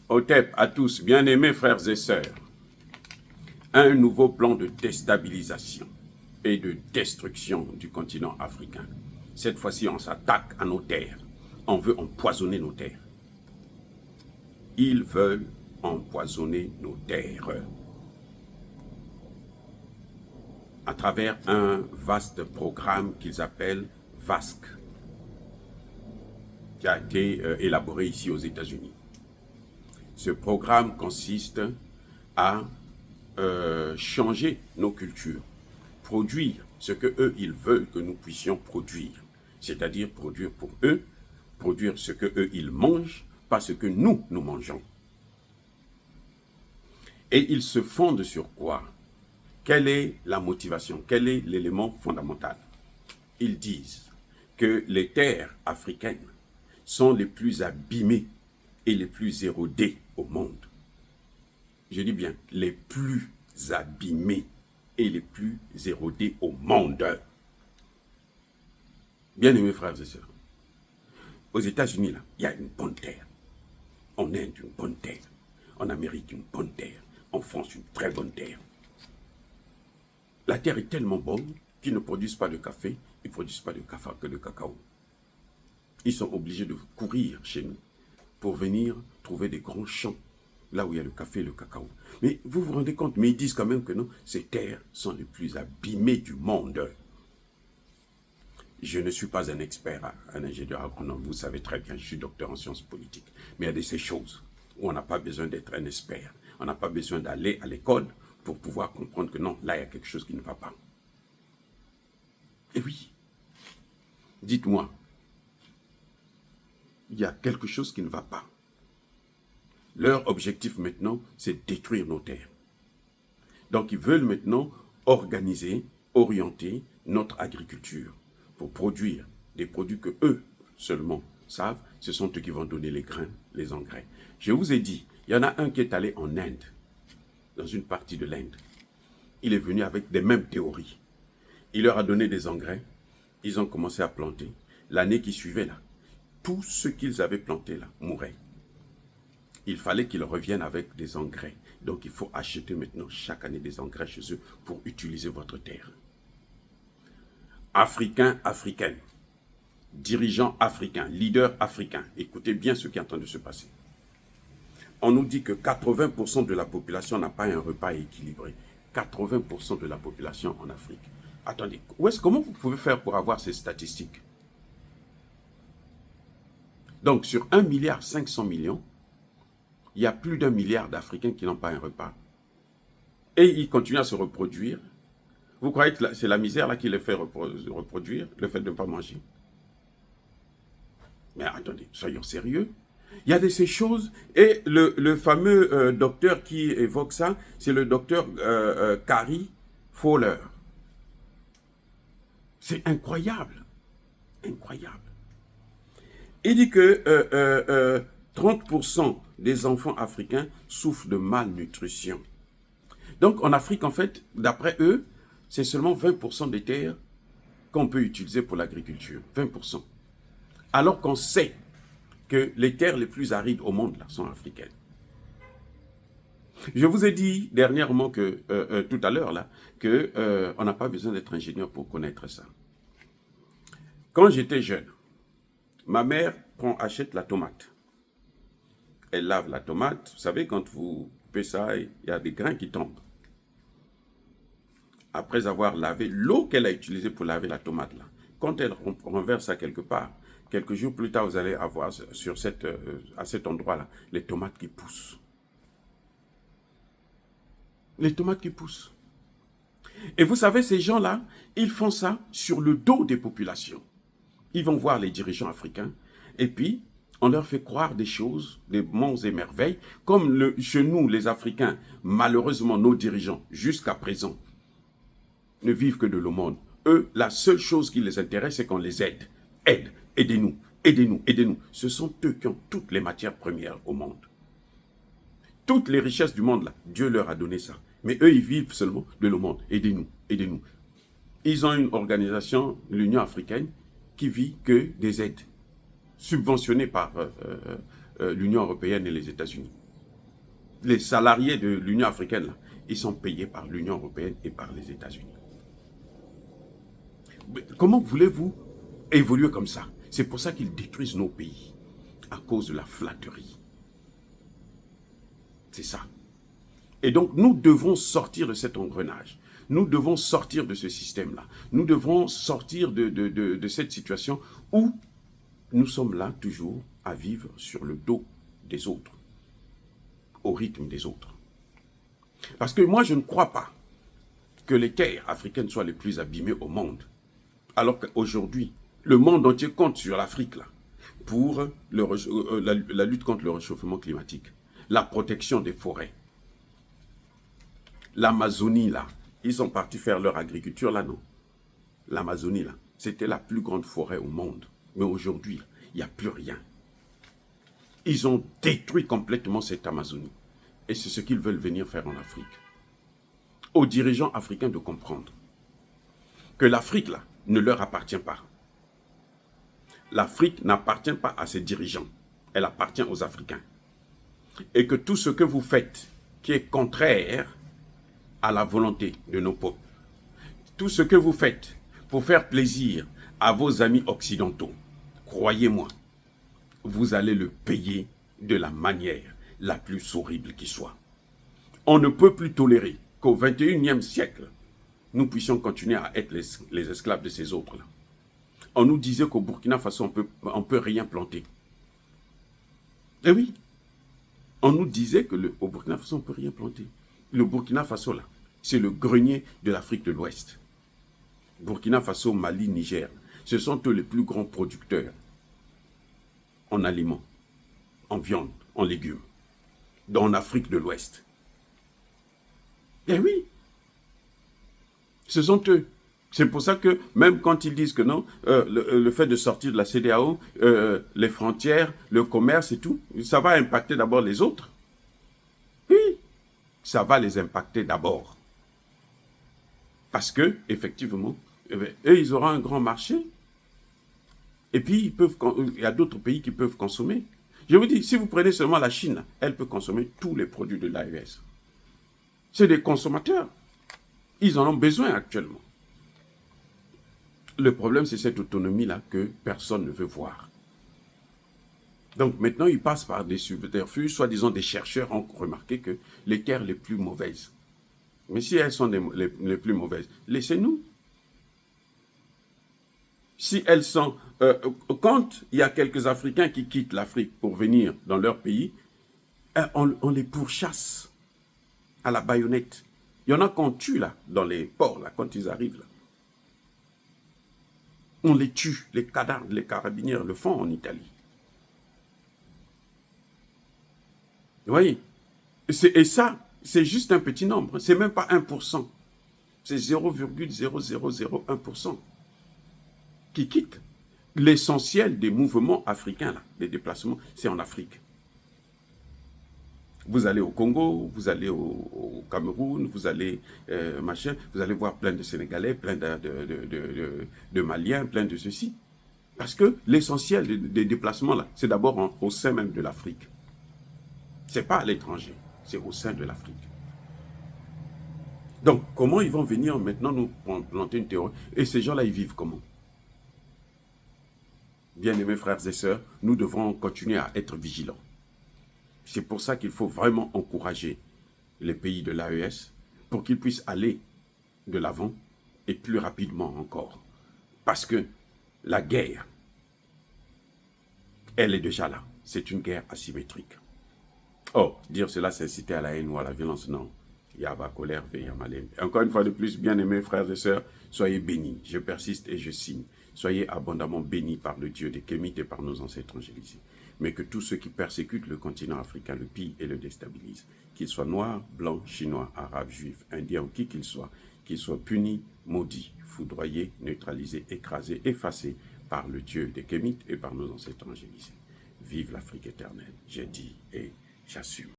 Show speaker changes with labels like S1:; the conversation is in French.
S1: Otep à tous, bien-aimés frères et sœurs, un nouveau plan de déstabilisation et de destruction du continent africain. Cette fois-ci, on s'attaque à nos terres. On veut empoisonner nos terres. Ils veulent empoisonner nos terres à travers un vaste programme qu'ils appellent VASC, qui a été élaboré ici aux États-Unis. Ce programme consiste à changer nos cultures, produire ce que eux ils veulent que nous puissions produire, c'est-à-dire produire pour eux, produire ce que eux ils mangent, pas ce que nous mangeons. Et ils se fondent sur quoi? Quelle est la motivation? Quel est l'élément fondamental? Ils disent que les terres africaines sont les plus abîmées et les plus érodées au monde. Je dis bien les plus abîmés et les plus érodés au monde. Bien-aimés frères et sœurs, aux États-Unis, là, il y a une bonne terre. En Inde, une bonne terre. En Amérique, une bonne terre. En France, une très bonne terre. La terre est tellement bonne qu'ils ne produisent pas de café, ils ne produisent pas de cacao. Ils sont obligés de courir chez nous pour venir trouver des grands champs là où il y a le café et le cacao. Mais vous vous rendez compte, mais ils disent quand même que non, ces terres sont les plus abîmées du monde. Je ne suis pas un expert, un ingénieur agronome, vous savez très bien, je suis docteur en sciences politiques. Mais il y a de ces choses où on n'a pas besoin d'être un expert. On n'a pas besoin d'aller à l'école pour pouvoir comprendre que non, là il y a quelque chose qui ne va pas. Et oui, dites-moi, il y a quelque chose qui ne va pas. Leur objectif maintenant, c'est de détruire nos terres. Donc ils veulent maintenant organiser, orienter notre agriculture pour produire des produits que eux seulement savent. Ce sont eux qui vont donner les grains, les engrais. Je vous ai dit, il y en a un qui est allé en Inde, dans une partie de l'Inde. Il est venu avec des mêmes théories. Il leur a donné des engrais. Ils ont commencé à planter. L'année qui suivait, là, tout ce qu'ils avaient planté là mourait. Il fallait qu'ils reviennent avec des engrais. Donc il faut acheter maintenant chaque année des engrais chez eux pour utiliser votre terre. Africains, africaines, dirigeants africains, leaders africains, écoutez bien ce qui est en train de se passer. On nous dit que 80% de la population n'a pas un repas équilibré. 80% de la population en Afrique. Attendez, comment vous pouvez faire pour avoir ces statistiques? Donc sur 1,5 milliard, il y a plus d'1 milliard d'Africains qui n'ont pas un repas. Et ils continuent à se reproduire. Vous croyez que c'est la misère là qui les fait reproduire, le fait de ne pas manger? Mais attendez, soyons sérieux. Il y a de ces choses, et le fameux docteur qui évoque ça, c'est le docteur Kari Fowler. C'est incroyable. Incroyable. Il dit que 30% des enfants africains souffrent de malnutrition. Donc en Afrique, en fait, d'après eux, c'est seulement 20% des terres qu'on peut utiliser pour l'agriculture. 20%. Alors qu'on sait que les terres les plus arides au monde là, sont africaines. Je vous ai dit dernièrement que, tout à l'heure là, qu'on n'a pas besoin d'être ingénieur pour connaître ça. Quand j'étais jeune, ma mère achète la tomate. Elle lave la tomate. Vous savez, quand vous coupez ça, il y a des grains qui tombent. Après avoir lavé l'eau qu'elle a utilisée pour laver la tomate, là, quand elle renverse ça quelque part, quelques jours plus tard, vous allez avoir à cet endroit-là les tomates qui poussent. Les tomates qui poussent. Et vous savez, ces gens-là, ils font ça sur le dos des populations. Ils vont voir les dirigeants africains et puis on leur fait croire des choses, des monts et merveilles, comme chez nous, les Africains, malheureusement, nos dirigeants, jusqu'à présent, ne vivent que de l'aumône. Eux, la seule chose qui les intéresse, c'est qu'on les aide. Aidez-nous, aidez-nous, aidez-nous. Ce sont eux qui ont toutes les matières premières au monde. Toutes les richesses du monde, là, Dieu leur a donné ça. Mais eux, ils vivent seulement de l'aumône. Aidez-nous, aidez-nous. Ils ont une organisation, l'Union africaine, qui vit que des aides, subventionnées par l'Union européenne et les États-Unis. Les salariés de l'Union africaine, là, ils sont payés par l'Union européenne et par les États-Unis. Comment voulez-vous évoluer comme ça? C'est pour ça qu'ils détruisent nos pays, à cause de la flatterie. C'est ça. Et donc, nous devons sortir de cet engrenage. Nous devons sortir de ce système-là. Nous devons sortir de cette situation où nous sommes là toujours à vivre sur le dos des autres, au rythme des autres. Parce que moi, je ne crois pas que les terres africaines soient les plus abîmées au monde. Alors qu'aujourd'hui, le monde entier compte sur l'Afrique là, pour la lutte contre le réchauffement climatique, la protection des forêts. L'Amazonie là, ils sont partis faire leur agriculture là, non? L'Amazonie là, c'était la plus grande forêt au monde. Mais aujourd'hui, il n'y a plus rien. Ils ont détruit complètement cette Amazonie. Et c'est ce qu'ils veulent venir faire en Afrique. Aux dirigeants africains de comprendre que l'Afrique là ne leur appartient pas. L'Afrique n'appartient pas à ses dirigeants. Elle appartient aux Africains. Et que tout ce que vous faites qui est contraire à la volonté de nos peuples, tout ce que vous faites pour faire plaisir à vos amis occidentaux, croyez-moi, vous allez le payer de la manière la plus horrible qui soit. On ne peut plus tolérer qu'au XXIe siècle, nous puissions continuer à être les esclaves de ces autres-là. On nous disait qu'au Burkina Faso, on peut rien planter. Eh oui, on nous disait qu'au Burkina Faso, on ne peut rien planter. Le Burkina Faso, là, c'est le grenier de l'Afrique de l'Ouest. Burkina Faso, Mali, Niger, ce sont eux les plus grands producteurs en aliments, en viande, en légumes, dans l'Afrique de l'Ouest. Eh oui, ce sont eux. C'est pour ça que même quand ils disent que non, le fait de sortir de la CEDEAO, les frontières, le commerce et tout, ça va impacter d'abord les autres. Oui, ça va les impacter d'abord. Parce que, effectivement, eux, ils auront un grand marché. Et puis, il y a d'autres pays qui peuvent consommer. Je vous dis, si vous prenez seulement la Chine, elle peut consommer tous les produits de l'AES. C'est des consommateurs. Ils en ont besoin actuellement. Le problème, c'est cette autonomie-là que personne ne veut voir. Donc maintenant, ils passent par des subterfuges, soi-disant des chercheurs ont remarqué que les terres les plus mauvaises. Mais si elles sont les plus mauvaises, laissez-nous. Si elles sont... quand il y a quelques Africains qui quittent l'Afrique pour venir dans leur pays, on les pourchasse à la baïonnette. Il y en a qu'on tue là, dans les ports, là, quand ils arrivent là. On les tue, les cadavres, les carabiniers le font en Italie. Vous voyez? Et ça, c'est juste un petit nombre. C'est même pas 1%. C'est 0,0001% qui quittent. L'essentiel des mouvements africains, là, des déplacements, c'est en Afrique. Vous allez au Congo, vous allez au Cameroun, vous allez vous allez voir plein de Sénégalais, plein de Maliens, plein de ceci. Parce que l'essentiel des déplacements, là, c'est d'abord au sein même de l'Afrique. Ce n'est pas à l'étranger, c'est au sein de l'Afrique. Donc, comment ils vont venir maintenant nous planter une théorie? Et ces gens-là, ils vivent comment? Bien-aimés frères et sœurs, nous devrons continuer à être vigilants. C'est pour ça qu'il faut vraiment encourager les pays de l'AES pour qu'ils puissent aller de l'avant et plus rapidement encore. Parce que la guerre, elle est déjà là. C'est une guerre asymétrique. Oh, dire cela, c'est inciter à la haine ou à la violence, non. Il y a ma colère, il y a ma laine. Encore une fois de plus, bien-aimés frères et sœurs, soyez bénis. Je persiste et je signe. Soyez abondamment bénis par le Dieu des Kémites et par nos ancêtres angélisés. Mais que tous ceux qui persécutent le continent africain le pillent et le déstabilisent, qu'ils soient noirs, blancs, chinois, arabes, juifs, indiens ou qui qu'ils soient punis, maudits, foudroyés, neutralisés, écrasés, effacés par le Dieu des Kémites et par nos ancêtres angélisés. Vive l'Afrique éternelle, j'ai dit et j'assume.